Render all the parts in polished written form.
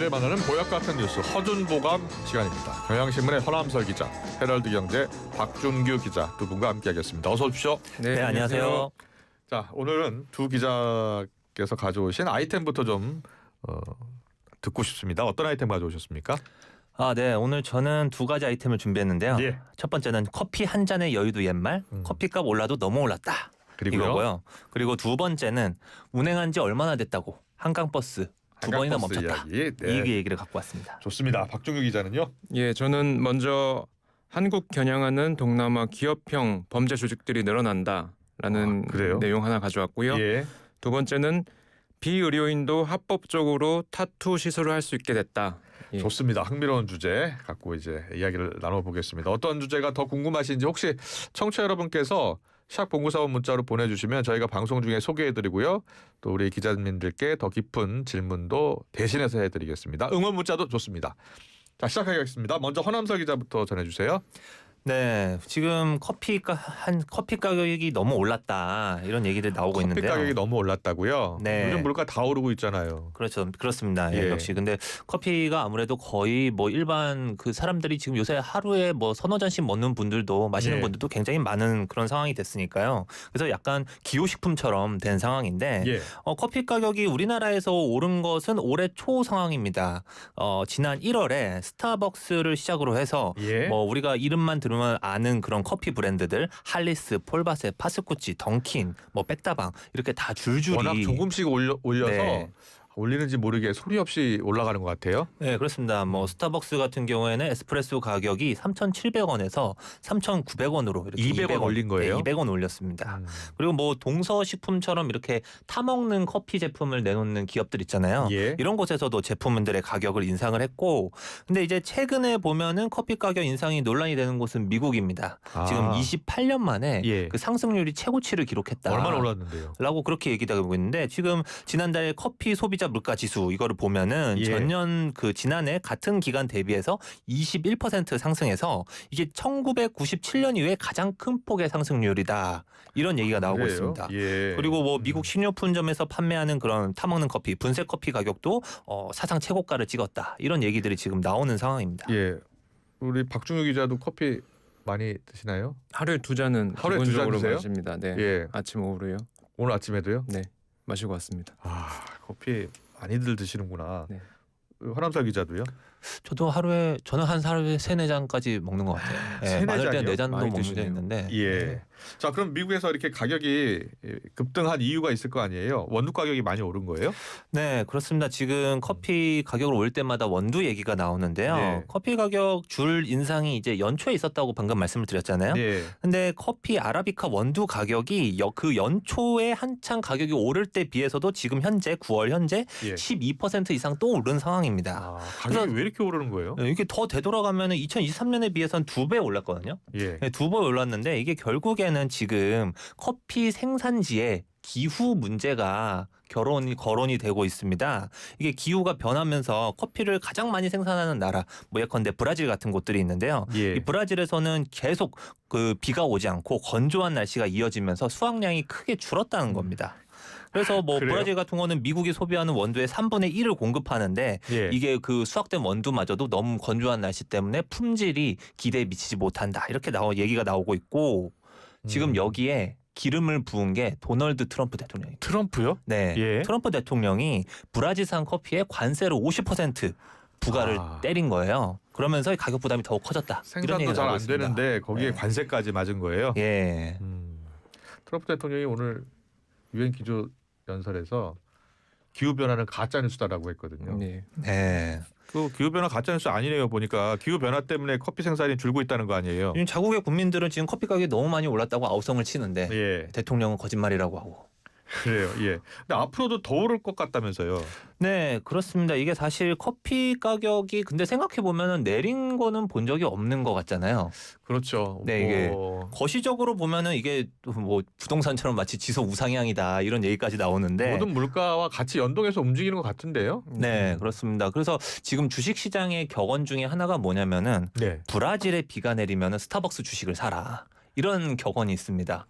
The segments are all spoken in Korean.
토요일에 만나는 보약 같은 뉴스 허준보감 시간입니다. 경향신문의 허남설 기자, 헤럴드경제 박준규 기자 두 분과 함께하겠습니다. 어서 오십시오. 네, 안녕하세요. 자, 오늘은 두 기자께서 가져오신 아이템부터 좀 듣고 싶습니다. 어떤 아이템 가져오셨습니까? 네. 오늘 저는 두 가지 아이템을 준비했는데요. 예. 첫 번째는 커피 한 잔의 여유도 옛말, 커피값 올라도 너무 올랐다. 그리고요? 이거고요. 그리고 두 번째는 운행한 지 얼마나 됐다고 한강버스 두 번이나 한강버스 멈췄다. 이야기. 네. 이 얘기를 갖고 왔습니다. 좋습니다. 박준규 기자는요? 예, 저는 먼저 한국 겨냥하는 동남아 기업형 범죄 조직들이 늘어난다라는 그래요? 내용 하나 가져왔고요. 예. 두 번째는 비의료인도 합법적으로 타투 시술을 할 수 있게 됐다. 예. 좋습니다. 흥미로운 주제 갖고 이제 이야기를 나눠보겠습니다. 어떤 주제가 더 궁금하신지 혹시 청취자 여러분께서 샵 0945 문자로 보내주시면 저희가 방송 중에 소개해드리고요. 또 우리 기자님들께 더 깊은 질문도 대신해서 해드리겠습니다. 응원 문자도 좋습니다. 자, 시작하겠습니다. 먼저 허남설 기자부터 전해주세요. 네, 지금 커피 가격이 너무 올랐다 이런 얘기들 나오고 커피 있는데요. 가격이 너무 올랐다고요? 네. 요즘 물가 다 오르고 있잖아요. 그렇죠, 그렇습니다. 예. 역시 근데 커피가 아무래도 거의 뭐 일반 그 사람들이 지금 요새 하루에 뭐 서너 잔씩 먹는 분들도 마시는 예. 분들도 굉장히 많은 그런 상황이 됐으니까요. 그래서 약간 기호식품처럼 된 상황인데 예. 커피 가격이 우리나라에서 오른 것은 올해 초 상황입니다. 지난 1월에 스타벅스를 시작으로 해서 예. 뭐 우리가 이름만 들으면 아는 그런 커피 브랜드들 할리스, 폴바세, 파스쿠치, 던킨, 뭐 백다방 이렇게 다 줄줄이 워낙 조금씩 올려서 네. 올리는지 모르게 소리 없이 올라가는 것 같아요. 네, 그렇습니다. 뭐 스타벅스 같은 경우에는 에스프레소 가격이 3,700원에서 3,900원으로 이렇게 200원 올린 거예요? 네, 200원 올렸습니다. 그리고 뭐 동서식품처럼 이렇게 타먹는 커피 제품을 내놓는 기업들 있잖아요. 예. 이런 곳에서도 제품들의 가격을 인상을 했고, 근데 이제 최근에 보면은 커피 가격 인상이 논란이 되는 곳은 미국입니다. 지금 28년 만에 예. 그 상승률이 최고치를 기록했다. 얼마나 올랐는데요? 라고 그렇게 얘기하고 있는데 지금 지난달 커피 소비자 물가 지수 이거를 보면은 예. 전년 그 지난해 같은 기간 대비해서 21% 상승해서 이게 1997년 이후에 가장 큰 폭의 상승률이다. 이런 얘기가 나오고 그래요? 있습니다. 예. 그리고 뭐 미국 식료품점에서 판매하는 그런 타먹는 커피, 분쇄 커피 가격도 사상 최고가를 찍었다. 이런 얘기들이 지금 나오는 상황입니다. 예. 우리 박준규 기자도 커피 많이 드시나요? 하루에 두 잔은 하루에 두 잔 기본적으로 드세요? 마십니다. 네. 예. 아침 오후로요. 오늘 아침에도요? 네. 마시고 왔습니다. 커피 많이들 드시는구나. 네. 허남사 기자도요? 저는 하루에 3-4잔까지 먹는 것 같아요. 세네 많을 때는 잔이요? 4잔도 많이 먹는 게 드시네요. 있는데. 예. 자, 그럼 미국에서 이렇게 가격이 급등한 이유가 있을 거 아니에요? 원두 가격이 많이 오른 거예요? 네, 그렇습니다. 지금 커피 가격을 올 때마다 원두 얘기가 나오는데요. 네. 커피 가격 줄 인상이 이제 연초에 있었다고 방금 말씀을 드렸잖아요. 네. 근데 커피 아라비카 원두 가격이 그 연초에 한창 가격이 오를 때 비해서도 지금 현재 9월 현재 예. 12% 이상 또 오른 상황입니다. 가격이 그래서- 왜 이렇게 오르는 거예요? 이게 더 되돌아가면 2023년에 비해서는 2배 올랐거든요. 예. 네, 2배 올랐는데 이게 결국에는 지금 커피 생산지에 기후 문제가 거론이 되고 있습니다. 이게 기후가 변하면서 커피를 가장 많이 생산하는 나라, 뭐 예컨대 브라질 같은 곳들이 있는데요. 예. 이 브라질에서는 계속 그 비가 오지 않고 건조한 날씨가 이어지면서 수확량이 크게 줄었다는 겁니다. 그래서 뭐 그래요? 브라질 같은 거는 미국이 소비하는 원두의 3분의 1을 공급하는데 예. 이게 그 수확된 원두마저도 너무 건조한 날씨 때문에 품질이 기대에 미치지 못한다. 이렇게 얘기가 나오고 있고 지금 여기에 기름을 부은 게 도널드 트럼프 대통령입니다. 트럼프요? 네, 예. 트럼프 대통령이 브라질산 커피에 관세로 50% 부과를 때린 거예요. 그러면서 가격 부담이 더 커졌다. 이런 생산도 얘기가 잘 나오고 안 있습니다. 되는데 거기에 네. 관세까지 맞은 거예요? 예. 트럼프 대통령이 오늘 유엔 기조 연설에서 기후 변화는 가짜 뉴스다라고 했거든요. 네. 네. 그 기후 변화 가짜 뉴스 아니네요. 보니까 기후 변화 때문에 커피 생산이 줄고 있다는 거 아니에요? 지금 자국의 국민들은 지금 커피 가격이 너무 많이 올랐다고 아우성을 치는데 예. 대통령은 거짓말이라고 하고. 그래요. 예. 근데 앞으로도 더 오를 것 같다면서요. 네, 그렇습니다. 이게 사실 커피 가격이 근데 생각해 보면은 내린 거는 본 적이 없는 것 같잖아요. 그렇죠. 네, 이게 거시적으로 보면은 이게 뭐 부동산처럼 마치 지속 우상향이다 이런 얘기까지 나오는데 모든 물가와 같이 연동해서 움직이는 것 같은데요. 네, 그렇습니다. 그래서 지금 주식 시장의 격언 중에 하나가 뭐냐면은 네. 브라질에 비가 내리면은 스타벅스 주식을 사라. 이런 격언이 있습니다.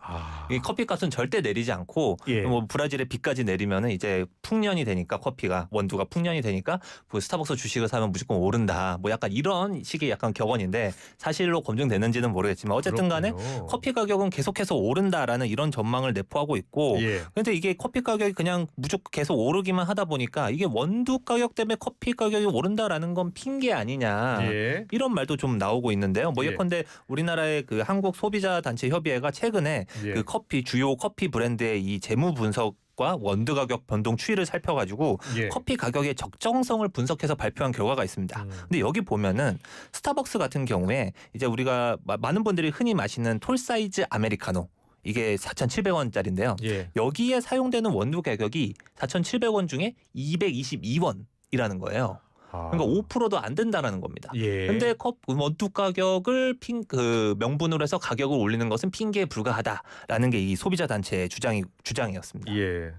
이 커피값은 절대 내리지 않고 예. 뭐 브라질의 비까지 내리면은 이제 풍년이 되니까 커피가 원두가 풍년이 되니까 그 스타벅스 주식을 사면 무조건 오른다. 뭐 약간 이런 식의 약간 격언인데 사실로 검증되는지는 모르겠지만 어쨌든 간에 그렇군요. 커피 가격은 계속해서 오른다라는 이런 전망을 내포하고 있고 예. 근데 이게 커피 가격이 그냥 무조건 계속 오르기만 하다 보니까 이게 원두 가격 때문에 커피 가격이 오른다라는 건 핑계 아니냐. 예. 이런 말도 좀 나오고 있는데요. 뭐 예. 예컨대 우리나라의 그 한국 소비자 단체 협의회가 최근에 예. 그 커피 주요 커피 브랜드의 이 재무 분석과 원두 가격 변동 추이를 살펴가지고 예. 커피 가격의 적정성을 분석해서 발표한 결과가 있습니다. 근데 여기 보면은 스타벅스 같은 경우에 이제 우리가 많은 분들이 흔히 마시는 톨 사이즈 아메리카노 이게 4,700원짜리인데요. 예. 여기에 사용되는 원두 가격이 4,700원 중에 222원이라는 거예요. 그러니까 5%도 안 된다라는 겁니다. 예. 근데 원두 가격을 그 명분으로 해서 가격을 올리는 것은 핑계에 불과하다라는 게 이 소비자 단체의 주장이었습니다. 예.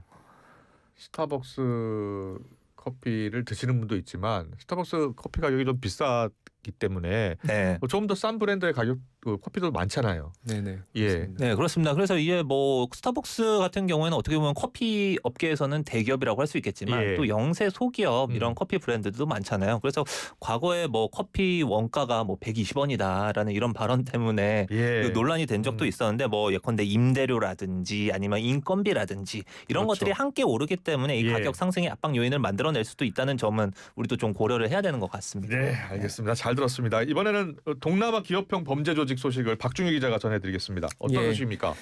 스타벅스 커피를 드시는 분도 있지만 스타벅스 커피 가격이 좀 비싸기 때문에 네. 좀 더 싼 브랜드의 가격 커피도 많잖아요. 네네. 예. 그렇습니다. 네, 그렇습니다. 그래서 이게 뭐 스타벅스 같은 경우에는 어떻게 보면 커피 업계에서는 대기업이라고 할 수 있겠지만 예. 또 영세 소기업 이런 커피 브랜드도 많잖아요. 그래서 과거에 뭐 커피 원가가 뭐 120원이다라는 이런 발언 때문에 예. 그 논란이 된 적도 있었는데 뭐 예컨대 임대료라든지 아니면 인건비라든지 이런 그렇죠. 것들이 함께 오르기 때문에 이 예. 가격 상승의 압박 요인을 만들어낼 수도 있다는 점은 우리도 좀 고려를 해야 되는 것 같습니다. 네, 알겠습니다. 잘 들었습니다. 이번에는 동남아 기업형 범죄 조직 소식을 박준규 기자가 전해드리겠습니다. 어떤 예. 소식입니까?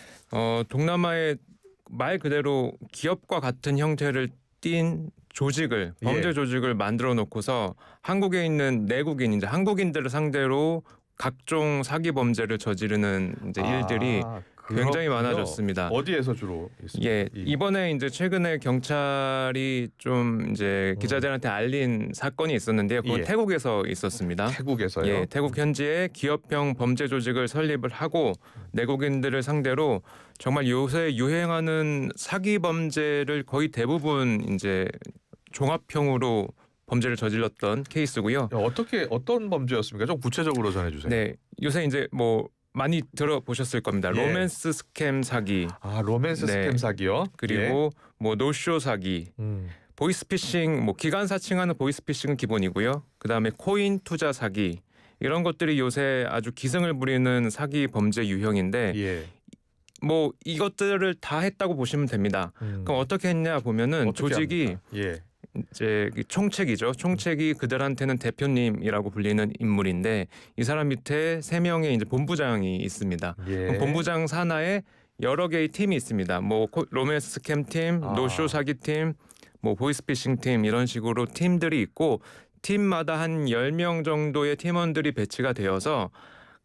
동남아의 말 그대로 기업과 같은 형태를 띈 조직을 범죄 예. 조직을 만들어 놓고서 한국에 있는 내국인 이제 한국인들을 상대로 각종 사기 범죄를 저지르는 이제 일들이 굉장히 그렇군요. 많아졌습니다. 어디에서 주로 있습니까? 예, 이번에 이제 최근에 경찰이 좀 이제 기자들한테 알린 사건이 있었는데요. 그건 예. 태국에서 있었습니다. 태국에서요. 예, 태국 현지에 기업형 범죄 조직을 설립을 하고 내국인들을 상대로 정말 요새 유행하는 사기 범죄를 거의 대부분 이제 종합형으로 범죄를 저질렀던 케이스고요. 어떤 범죄였습니까? 좀 구체적으로 전해주세요. 네, 요새 이제 뭐 많이 들어보셨을 겁니다. 예. 로맨스 스캠 사기, 로맨스 네. 스캠 사기요. 그리고 뭐 노쇼 사기, 보이스피싱, 뭐 기관 사칭하는 보이스피싱은 기본이고요. 그다음에 코인 투자 사기 이런 것들이 요새 아주 기승을 부리는 사기 범죄 유형인데 예. 뭐 이것들을 다 했다고 보시면 됩니다. 그럼 어떻게 했냐 보면은 어떻게 조직이 합니까? 예. 이제 총책이죠. 총책이 그들한테는 대표님이라고 불리는 인물인데 이 사람 밑에 3명의 이제 본부장이 있습니다. 예. 그럼 본부장 산하에 여러 개의 팀이 있습니다. 뭐 로맨스 스캠 팀, 노쇼 사기 팀, 뭐 보이스피싱 팀 이런 식으로 팀들이 있고 팀마다 한 10명 정도의 팀원들이 배치가 되어서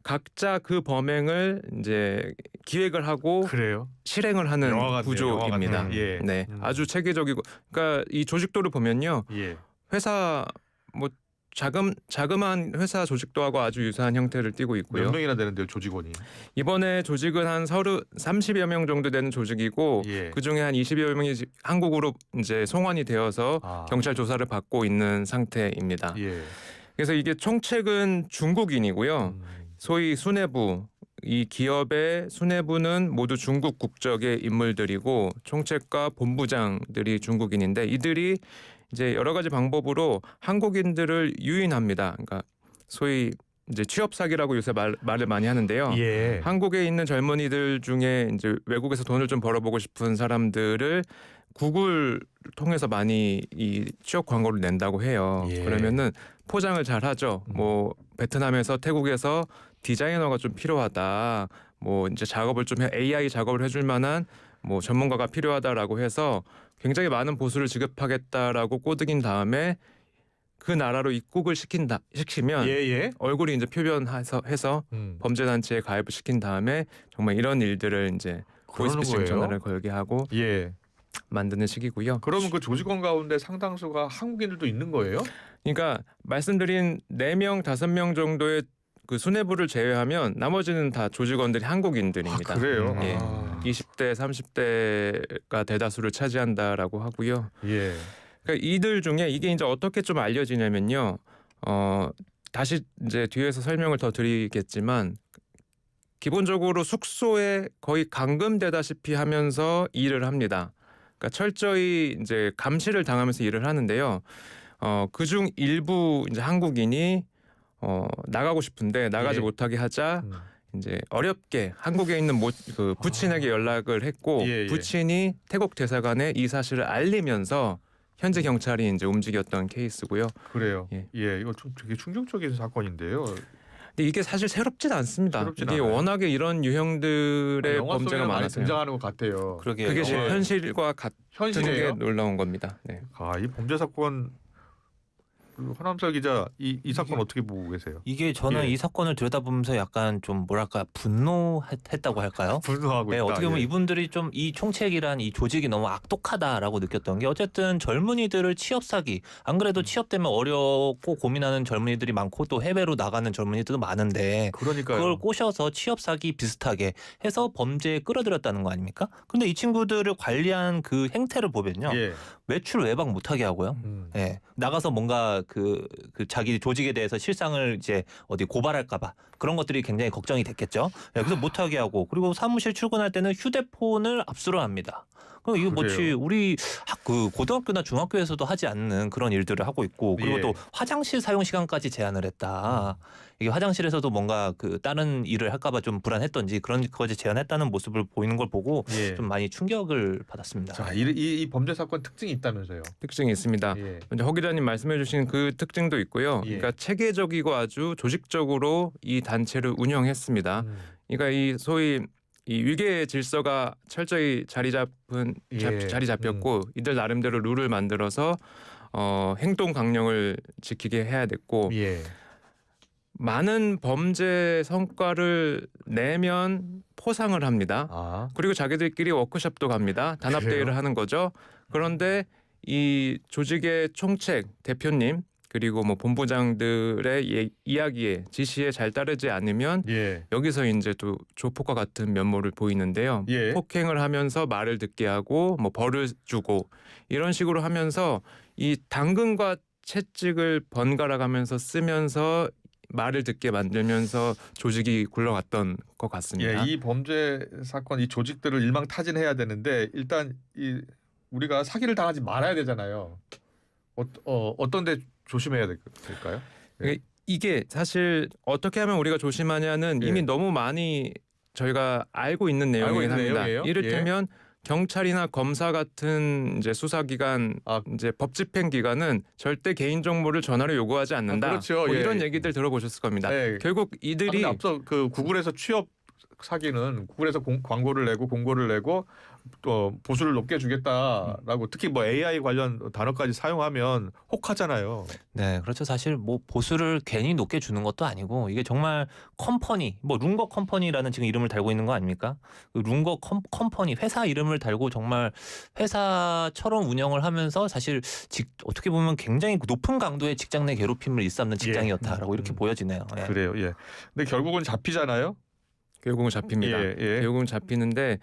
각자 그 범행을 이제 기획을 하고 그래요. 실행을 하는 영화 같네요, 구조입니다. 영화 같네요. 예. 네, 아주 체계적이고, 그러니까 이 조직도를 보면요, 예. 회사 뭐 자그마한 회사 조직도하고 아주 유사한 형태를 띠고 있고요. 몇 명이나 되는데요, 조직원이? 이번에 조직은 한 30여 명 정도 되는 조직이고, 예. 그 중에 한 20여 명이 한국으로 이제 송환이 되어서 경찰 조사를 받고 있는 상태입니다. 예. 그래서 이게 총책은 중국인이고요. 소위 수뇌부, 이 기업의 수뇌부는 모두 중국 국적의 인물들이고 총책과 본부장들이 중국인인데 이들이 이제 여러 가지 방법으로 한국인들을 유인합니다. 그러니까 소위 이제 취업 사기라고 요새 말을 많이 하는데요. 예. 한국에 있는 젊은이들 중에 이제 외국에서 돈을 좀 벌어보고 싶은 사람들을 구글 통해서 많이 이 취업 광고를 낸다고 해요. 예. 그러면은 포장을 잘 하죠. 뭐 베트남에서 태국에서 디자이너가 좀 필요하다. 뭐 이제 작업을 좀 AI 작업을 해줄 만한 뭐 전문가가 필요하다라고 해서 굉장히 많은 보수를 지급하겠다라고 꼬드긴 다음에 그 나라로 입국을 시키면 예. 얼굴이 이제 표변해서 범죄 단체에 가입을 시킨 다음에 정말 이런 일들을 이제 보이스피싱 전화를 걸게 하고 예. 만드는 식이고요. 그러면 그 조직원 가운데 상당수가 한국인들도 있는 거예요? 그러니까 말씀드린 4명, 5명 정도의 그 수뇌부를 제외하면 나머지는 다 조직원들이 한국인들입니다. 그래요? 예. 20대, 30대가 대다수를 차지한다라고 하고요. 예. 그러니까 이들 중에 이게 이제 어떻게 좀 알려지냐면요. 다시 이제 뒤에서 설명을 더 드리겠지만 기본적으로 숙소에 거의 감금되다시피 하면서 일을 합니다. 그러니까 철저히 이제 감시를 당하면서 일을 하는데요. 그중 일부 이제 한국인이 나가고 싶은데 나가지 예. 못하게 하자 음. 이제 어렵게 한국에 있는 그 부친에게 연락을 했고 예, 예. 부친이 태국 대사관에 이 사실을 알리면서 현지 경찰이 이제 움직였던 케이스고요. 그래요. 예. 예, 이거 좀 되게 충격적인 사건인데요. 근데 이게 사실 새롭진 않습니다. 새롭진 이게 않아요. 워낙에 이런 유형들의 영화 속에 범죄가 많이 많아서요. 등장하는 것 같아요. 그러게요. 그게 예. 현실과 같은 게 현실이에요. 놀라운 겁니다. 네. 이 범죄 사건 허남설 기자 이 사건 어떻게 보고 계세요? 이게 저는 예. 이 사건을 들여다보면서 약간 좀 뭐랄까 분노했다고 할까요? 분노하고 네, 있다. 어떻게 보면 예. 이분들이 좀 이 총책이란 이 조직이 너무 악독하다라고 느꼈던 게 어쨌든 젊은이들을 취업 사기 안 그래도 취업되면 어렵고 고민하는 젊은이들이 많고 또 해외로 나가는 젊은이들도 많은데 그러니까요. 그걸 꼬셔서 취업 사기 비슷하게 해서 범죄에 끌어들였다는 거 아닙니까? 근데 이 친구들을 관리한 그 행태를 보면요. 예. 외출 외박 못하게 하고요. 예. 나가서 뭔가 그 자기 조직에 대해서 실상을 이제 어디 고발할까봐 그런 것들이 굉장히 걱정이 됐겠죠. 예, 그래서 못하게 하고 그리고 사무실 출근할 때는 휴대폰을 압수를 합니다. 그럼 이거 뭐지 그래요. 우리 그 고등학교나 중학교에서도 하지 않는 그런 일들을 하고 있고 그리고 예. 또 화장실 사용 시간까지 제한을 했다. 이게 화장실에서도 뭔가 그 다른 일을 할까봐 좀 불안했던지 그런 것까지 제한했다는 모습을 보이는 걸 보고 예. 좀 많이 충격을 받았습니다. 자, 이 범죄 사건 특징이 있다면서요? 특징이 있습니다. 예. 먼저 허 기자님 말씀해주신 그 특징도 있고요. 예. 그러니까 체계적이고 아주 조직적으로 이 단체를 운영했습니다. 그러니까 이 소위 이 위계 질서가 철저히 자리 예. 잡혔고 이들 나름대로 룰을 만들어서 행동 강령을 지키게 해야 됐고 예. 많은 범죄 성과를 내면 포상을 합니다. 그리고 자기들끼리 워크숍도 갑니다. 단합 그래요? 대회를 하는 거죠. 그런데 이 조직의 총책 대표님 그리고 뭐 본부장들의 이야기에 지시에 잘 따르지 않으면 예. 여기서 이제 또 조폭과 같은 면모를 보이는데요. 예. 폭행을 하면서 말을 듣게 하고 뭐 벌을 주고 이런 식으로 하면서 이 당근과 채찍을 번갈아 가면서 쓰면서 말을 듣게 만들면서 조직이 굴러갔던 것 같습니다. 예, 이 범죄 사건 이 조직들을 일망타진해야 되는데 일단 우리가 사기를 당하지 말아야 되잖아요. 어떤 데 조심해야 될까요? 예. 이게 사실 어떻게 하면 우리가 조심하냐는 예. 이미 너무 많이 저희가 알고 있는 내용이긴 있는 합니다. 내용이에요? 이를테면 경찰이나 검사 같은 이제 수사기관, 이제 법집행기관은 절대 개인 정보를 전화로 요구하지 않는다. 그렇죠. 뭐 예. 이런 얘기들 들어보셨을 겁니다. 예. 결국 근데 이들이 앞서 그 구글에서 취업 사기는 구글에서 광고를 내고 공고를 내고 또 보수를 높게 주겠다라고 특히 뭐 AI 관련 단어까지 사용하면 혹하잖아요. 네, 그렇죠. 사실 뭐 보수를 괜히 높게 주는 것도 아니고 이게 정말 컴퍼니, 뭐 룽거 컴퍼니라는 지금 이름을 달고 있는 거 아닙니까? 그 룽거 컴퍼니 회사 이름을 달고 정말 회사처럼 운영을 하면서 사실 어떻게 보면 굉장히 높은 강도의 직장 내 괴롭힘을 일삼는 직장이었다라고 이렇게 보여지네요. 예. 그래요. 예. 근데 결국은 잡히잖아요. 결국은 잡힙니다. 예. 결국은 잡히는데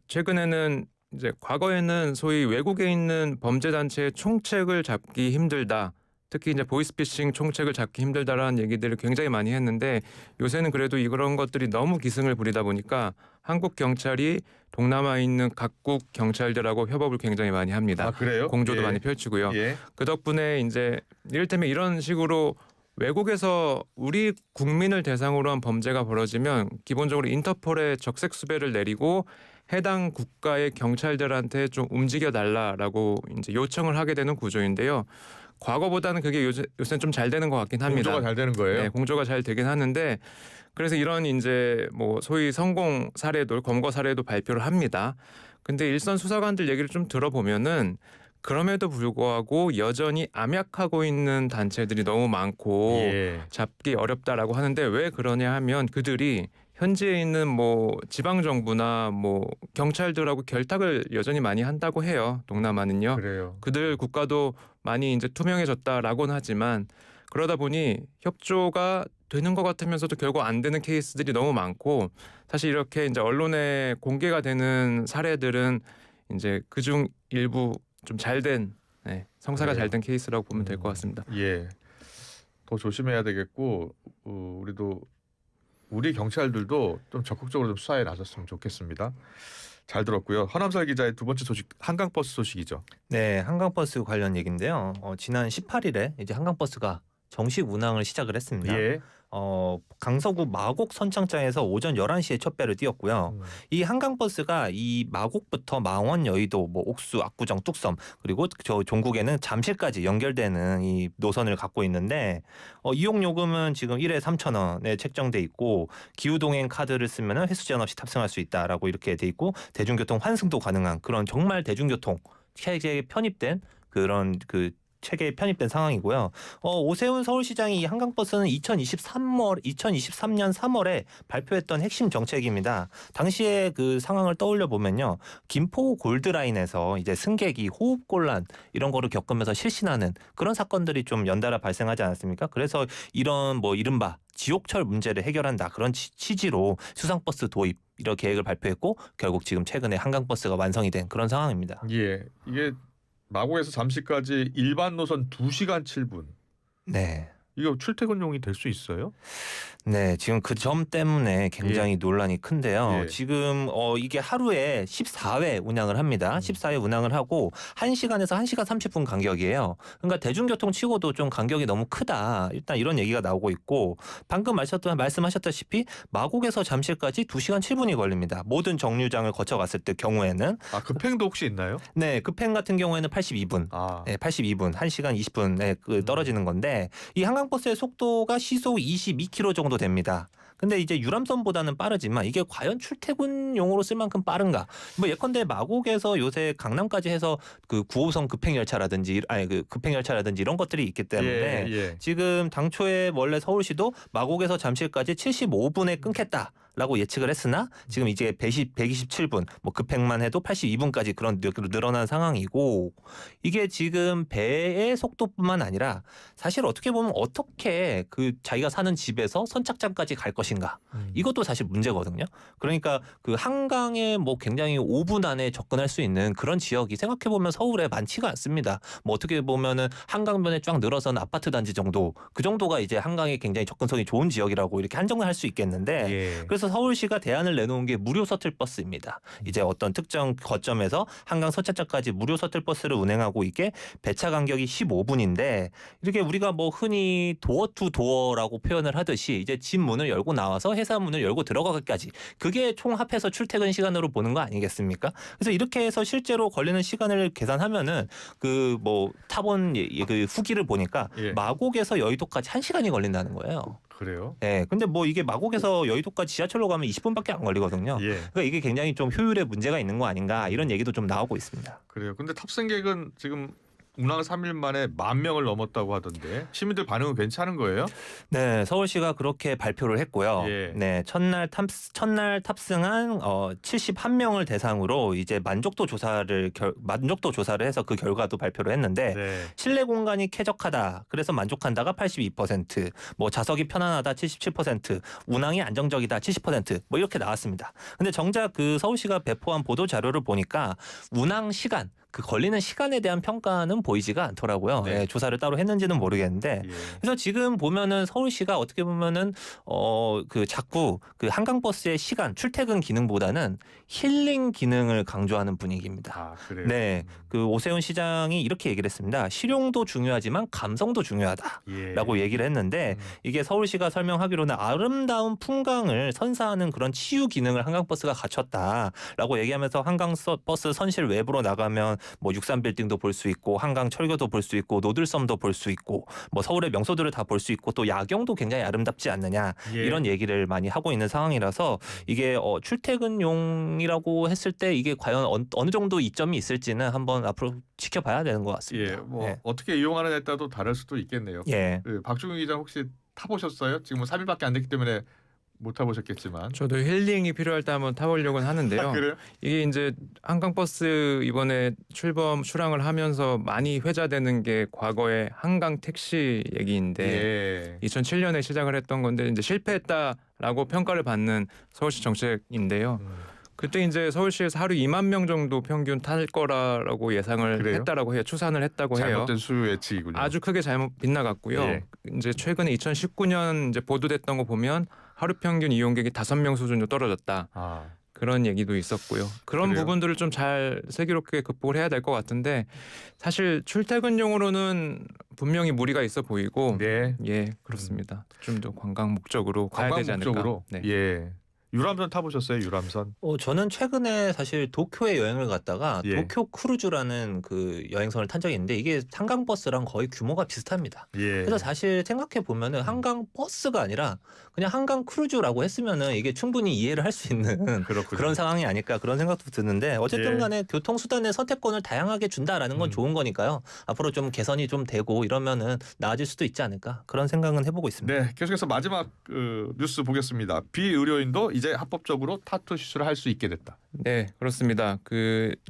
최근에는 이제 과거에는 소위 외국에 있는 범죄 단체의 총책을 잡기 힘들다. 특히 이제 보이스피싱 총책을 잡기 힘들다라는 얘기들을 굉장히 많이 했는데 요새는 그래도 이런 것들이 너무 기승을 부리다 보니까 한국 경찰이 동남아에 있는 각국 경찰들하고 협업을 굉장히 많이 합니다. 그래요? 공조도 예. 많이 펼치고요. 예. 그 덕분에 이제 이를테면 이런 식으로 외국에서 우리 국민을 대상으로 한 범죄가 벌어지면 기본적으로 인터폴에 적색 수배를 내리고 해당 국가의 경찰들한테 좀 움직여 달라라고 이제 요청을 하게 되는 구조인데요. 과거보다는 그게 요새는 좀 잘 되는 것 같긴 합니다. 공조가 잘 되는 거예요. 네, 공조가 잘 되긴 하는데 그래서 이런 이제 뭐 소위 성공 사례도 검거 사례도 발표를 합니다. 근데 일선 수사관들 얘기를 좀 들어보면은 그럼에도 불구하고 여전히 암약하고 있는 단체들이 너무 많고 예. 잡기 어렵다라고 하는데 왜 그러냐 하면 그들이 현지에 있는 뭐 지방 정부나 뭐 경찰들하고 결탁을 여전히 많이 한다고 해요. 동남아는요. 그래요. 그들 국가도 많이 이제 투명해졌다라고는 하지만 그러다 보니 협조가 되는 것 같으면서도 결국 안 되는 케이스들이 너무 많고 사실 이렇게 이제 언론에 공개가 되는 사례들은 이제 그중 일부 좀 잘된 성사가 그래요. 잘 된 케이스라고 보면 될 것 같습니다. 예. 더 조심해야 되겠고 우리도 우리 경찰들도 좀 적극적으로 좀 수사에 나섰으면 좋겠습니다. 잘 들었고요. 허남설 기자의 두 번째 소식 한강버스 소식이죠. 네, 한강버스 관련 얘기인데요. 지난 18일에 이제 한강버스가 정식 운항을 시작을 했습니다. 예. 강서구 마곡 선착장에서 오전 11시에 첫 배를 띄웠고요. 이 한강버스가 이 마곡부터 망원, 여의도, 뭐 옥수, 압구정, 뚝섬 그리고 저 종국에는 잠실까지 연결되는 이 노선을 갖고 있는데 이용 요금은 지금 1회 3,000원에 책정돼 있고 기후동행 카드를 쓰면 횟수 제한 없이 탑승할 수 있다라고 이렇게 돼 있고 대중교통 환승도 가능한 그런 정말 대중교통 체계에 편입된 그런 그 체계에 편입된 상황이고요. 오세훈 서울시장이 이 한강버스는 2023년 3월에 발표했던 핵심 정책입니다. 당시에 그 상황을 떠올려 보면요, 김포 골드라인에서 이제 승객이 호흡곤란 이런 거를 겪으면서 실신하는 그런 사건들이 좀 연달아 발생하지 않았습니까? 그래서 이런 뭐 이른바 지옥철 문제를 해결한다 그런 취지로 수상버스 도입 이런 계획을 발표했고 결국 지금 최근에 한강버스가 완성이 된 그런 상황입니다. 예. 이게 마곡에서 잠실까지 일반 노선 2시간 7분. 네. 이거 출퇴근용이 될 수 있어요? 네, 지금 그 점 때문에 굉장히 논란이 큰데요. 예. 지금 이게 하루에 14회 운항을 합니다. 14회 운항을 하고 1시간에서 1시간 30분 간격이에요. 그러니까 대중교통 치고도 좀 간격이 너무 크다. 일단 이런 얘기가 나오고 있고 방금 말씀하셨다시피 마곡에서 잠실까지 2시간 7분이 걸립니다. 모든 정류장을 거쳐갔을 때 경우에는 아, 급행도 혹시 있나요? 네, 급행 같은 경우에는 82분. 아. 네, 82분, 1시간 20분에 떨어지는 건데 이 한강버스의 속도가 시속 22km 정도 됩니다. 근데 이제 유람선보다는 빠르지만 이게 과연 출퇴근용으로 쓸 만큼 빠른가? 뭐 예컨대 마곡에서 요새 강남까지 해서 그 9호선 급행열차라든지 이런 것들이 있기 때문에 예. 지금 당초에 원래 서울시도 마곡에서 잠실까지 75분에 끊겠다라고 예측을 했으나 지금 이제 127분, 뭐 급행만 해도 82분까지 그런 늘어난 상황이고 이게 지금 배의 속도뿐만 아니라 사실 어떻게 보면 어떻게 그 자기가 사는 집에서 선착장까지 갈 것인가 이것도 사실 문제거든요. 그러니까 그 한강에 뭐 굉장히 5분 안에 접근할 수 있는 그런 지역이 생각해 보면 서울에 많지가 않습니다. 뭐 어떻게 보면은 한강변에 쫙 늘어선 아파트 단지 정도 그 정도가 이제 한강에 굉장히 접근성이 좋은 지역이라고 이렇게 한정을 할 수 있겠는데 예. 그래서 서울시가 대안을 내놓은 게 무료 셔틀버스입니다. 이제 어떤 특정 거점에서 한강 선착장까지 무료 셔틀버스를 운행하고 있게 배차 간격이 15분인데 이렇게 우리가 뭐 흔히 도어 투 도어라고 표현을 하듯이 이제 집 문을 열고 나와서 회사 문을 열고 들어가기까지 그게 총 합해서 출퇴근 시간으로 보는 거 아니겠습니까? 그래서 이렇게 해서 실제로 걸리는 시간을 계산하면은 그 뭐 타본 그 후기를 보니까 예. 마곡에서 여의도까지 1시간이 걸린다는 거예요. 그래요? 네, 근데 뭐 이게 마곡에서 여의도까지 지하철로 가면 20분밖에 안 걸리거든요. 예. 그러니까 이게 굉장히 좀 효율에 문제가 있는 거 아닌가 이런 얘기도 좀 나오고 있습니다. 그래요. 근데 탑승객은 지금 운항 3일 만에 10,000명을 넘었다고 하던데 시민들 반응은 괜찮은 거예요? 네, 서울시가 그렇게 발표를 했고요. 예. 네, 첫날 탑승한 71명을 대상으로 이제 만족도 조사를 해서 그 결과도 발표를 했는데 네. 실내 공간이 쾌적하다. 그래서 만족한다가 82%, 뭐 좌석이 편안하다 77%, 운항이 안정적이다 70%뭐 이렇게 나왔습니다. 근데 정작 그 서울시가 배포한 보도 자료를 보니까 운항 시간 그 걸리는 시간에 대한 평가는 보이지가 않더라고요. 네. 네, 조사를 따로 했는지는 모르겠는데 예. 그래서 지금 보면은 서울시가 어떻게 보면은 그 자꾸 그 한강버스의 시간 출퇴근 기능보다는 힐링 기능을 강조하는 분위기입니다. 아, 그래요. 네, 그 오세훈 시장이 이렇게 얘기를 했습니다. 실용도 중요하지만 감성도 중요하다라고 예. 얘기를 했는데 이게 서울시가 설명하기로는 아름다운 풍광을 선사하는 그런 치유 기능을 한강버스가 갖췄다라고 얘기하면서 한강버스 선실 외부로 나가면 뭐 63빌딩도 볼 수 있고 한강 철교도 볼 수 있고 노들섬도 볼 수 있고 뭐 서울의 명소들을 다 볼 수 있고 또 야경도 굉장히 아름답지 않느냐 예. 이런 얘기를 많이 하고 있는 상황이라서 이게 출퇴근용이라고 했을 때 이게 과연 어느 정도 이점이 있을지는 한번 앞으로 지켜봐야 되는 것 같습니다. 예. 뭐 예. 어떻게 이용하느냐에 따라 또 다를 수도 있겠네요. 예. 그 박종윤 기자 혹시 타보셨어요? 지금 뭐 3일밖에 안 됐기 때문에 못 타보셨겠지만. 저도 힐링이 필요할 때 한번 타보려고는 하는데요. 아, 그래요? 이게 이제 한강버스 이번에 출항을 하면서 많이 회자되는 게 과거의 한강 택시 얘기인데 예. 2007년에 시작을 했던 건데 이제 실패했다라고 평가를 받는 서울시 정책인데요. 그때 이제 서울시에서 하루 2만 명 정도 평균 탈 거라고 예상을 그래요? 했다라고 해요. 추산을 했다고 해요. 잘못된 수요 예측이군요. 아주 크게 잘못 빗나갔고요. 예. 이제 최근에 2019년 이제 보도됐던 거 보면 하루 평균 이용객이 5명 수준으로 떨어졌다. 아. 그런 얘기도 있었고요. 그런 그래요? 부분들을 좀 잘 슬기롭게 극복을 해야 될 것 같은데 사실 출퇴근용으로는 분명히 무리가 있어 보이고 네. 예 그렇습니다. 좀 더 관광 목적으로 가야 관광 되지 않을까. 목적으로. 네. 예. 유람선 타보셨어요? 유람선? 저는 최근에 사실 도쿄에 여행을 갔다가 예. 도쿄 크루즈라는 그 여행선을 탄 적이 있는데 이게 한강 버스랑 거의 규모가 비슷합니다. 예. 그래서 사실 생각해 보면은 한강 버스가 아니라 그냥 한강 크루즈라고 했으면은 이게 충분히 이해를 할 수 있는 그렇군요. 그런 상황이 아닐까 그런 생각도 드는데 어쨌든 예. 간에 교통수단의 선택권을 다양하게 준다라는 건 좋은 거니까요. 앞으로 좀 개선이 좀 되고 이러면은 나아질 수도 있지 않을까 그런 생각은 해보고 있습니다. 네, 계속해서 마지막 뉴스 보겠습니다. 비의료인도 이제 합법적으로 타투 시술을 할 수 있게 됐다. 네, 그렇습니다.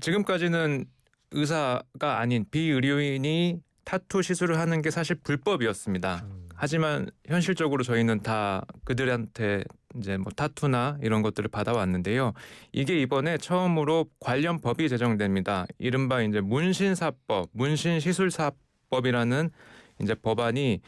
지금까지는 의사가 아닌 비의료인이 타투 시술을 하는 게 사실 불법이었습니다. 하지만 현실적으로 저희는 다 그들한테 이제 뭐 타투나 이런 것들을 받아왔는데요. 이게 이번에 처음으로 관련 법이 제정됩니다. 이른바 이제 문신사법, 문신시술사법이라는 이제 법안이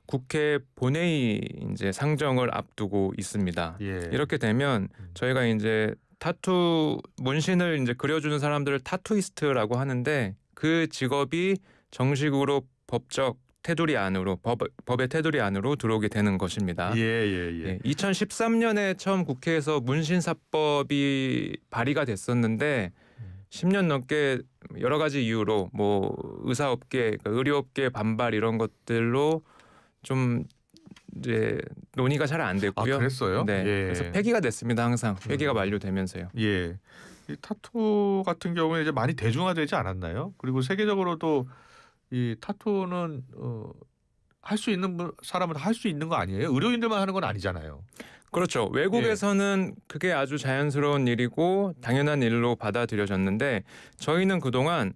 국회 본회의 이제 상정을 앞두고 있습니다. 예. 이렇게 되면 저희가 이제 타투 문신을 이제 그려주는 사람들을 타투이스트라고 하는데 그 직업이 정식으로 법적 테두리 안으로 법의 테두리 안으로 들어오게 되는 것입니다. 예. 2013년에 처음 국회에서 문신사법이 발의가 됐었는데 10년 넘게 여러 가지 이유로 뭐 의사업계, 그러니까 의료업계 반발 이런 것들로 좀 이제 논의가 잘 안 됐고요. 아, 그랬어요? 네, 예. 그래서 폐기가 됐습니다. 항상 회기가 만료되면서요. 예. 이 타투 같은 경우에 이제 많이 대중화되지 않았나요? 그리고 세계적으로도 이 타투는 할 수 있는 사람은 할 수 있는 거 아니에요? 의료인들만 하는 건 아니잖아요. 그렇죠. 외국에서는 그게 아주 자연스러운 일이고 당연한 일로 받아들여졌는데 저희는 그동안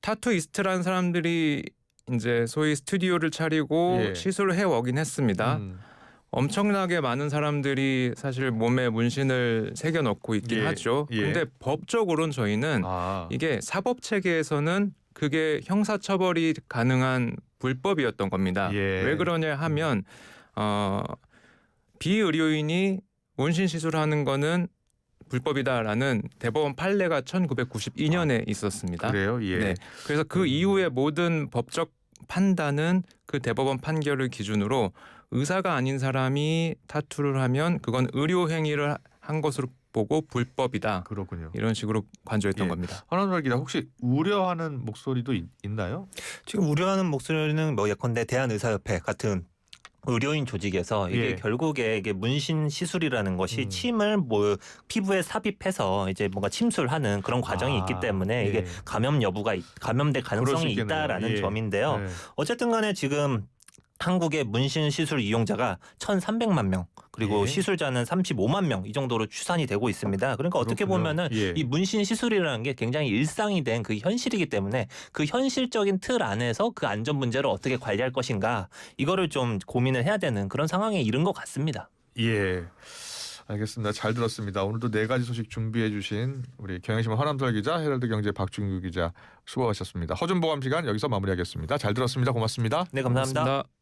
타투이스트라는 사람들이 이제 소위 스튜디오를 차리고 예. 시술을 해오긴 했습니다. 엄청나게 많은 사람들이 사실 몸에 문신을 새겨넣고 있긴 예. 하죠. 예. 근데 법적으로는 저희는 이게 사법 체계에서는 그게 형사처벌이 가능한 불법이었던 겁니다. 예. 왜 그러냐 하면 비의료인이 문신 시술하는 거는 불법이다라는 대법원 판례가 1992년에 있었습니다. 그래요? 예. 네. 그래서 그 이후의 모든 법적 판단은 그 대법원 판결을 기준으로 의사가 아닌 사람이 타투를 하면 그건 의료 행위를 한 것으로 보고 불법이다. 그렇군요. 이런 식으로 관조했던 예. 겁니다. 한원철 기자 혹시 우려하는 목소리도 있나요? 지금 우려하는 목소리는 뭐 예컨대 대한의사협회 같은 의료인 조직에서 이게 예. 결국에 이게 문신 시술이라는 것이 침을 뭐 피부에 삽입해서 이제 뭔가 침술하는 그런 과정이 있기 때문에 이게 예. 감염될 그럴 수 가능성이 있겠네요. 있다라는 예. 점인데요. 네. 어쨌든 간에 지금 한국의 문신 시술 이용자가 1,300만 명 그리고 예. 시술자는 35만 명 이 정도로 추산이 되고 있습니다. 그러니까 어떻게 그렇군요. 보면은 예. 이 문신 시술이라는 게 굉장히 일상이 된 그 현실이기 때문에 그 현실적인 틀 안에서 그 안전 문제를 어떻게 관리할 것인가 이거를 좀 고민을 해야 되는 그런 상황에 이른 것 같습니다. 예. 알겠습니다. 잘 들었습니다. 오늘도 4가지 소식 준비해 주신 우리 경향신문 한남철 기자, 헤럴드 경제 박준규 기자 수고하셨습니다. 허준보감 시간 여기서 마무리하겠습니다. 잘 들었습니다. 고맙습니다. 네, 감사합니다. 고맙습니다.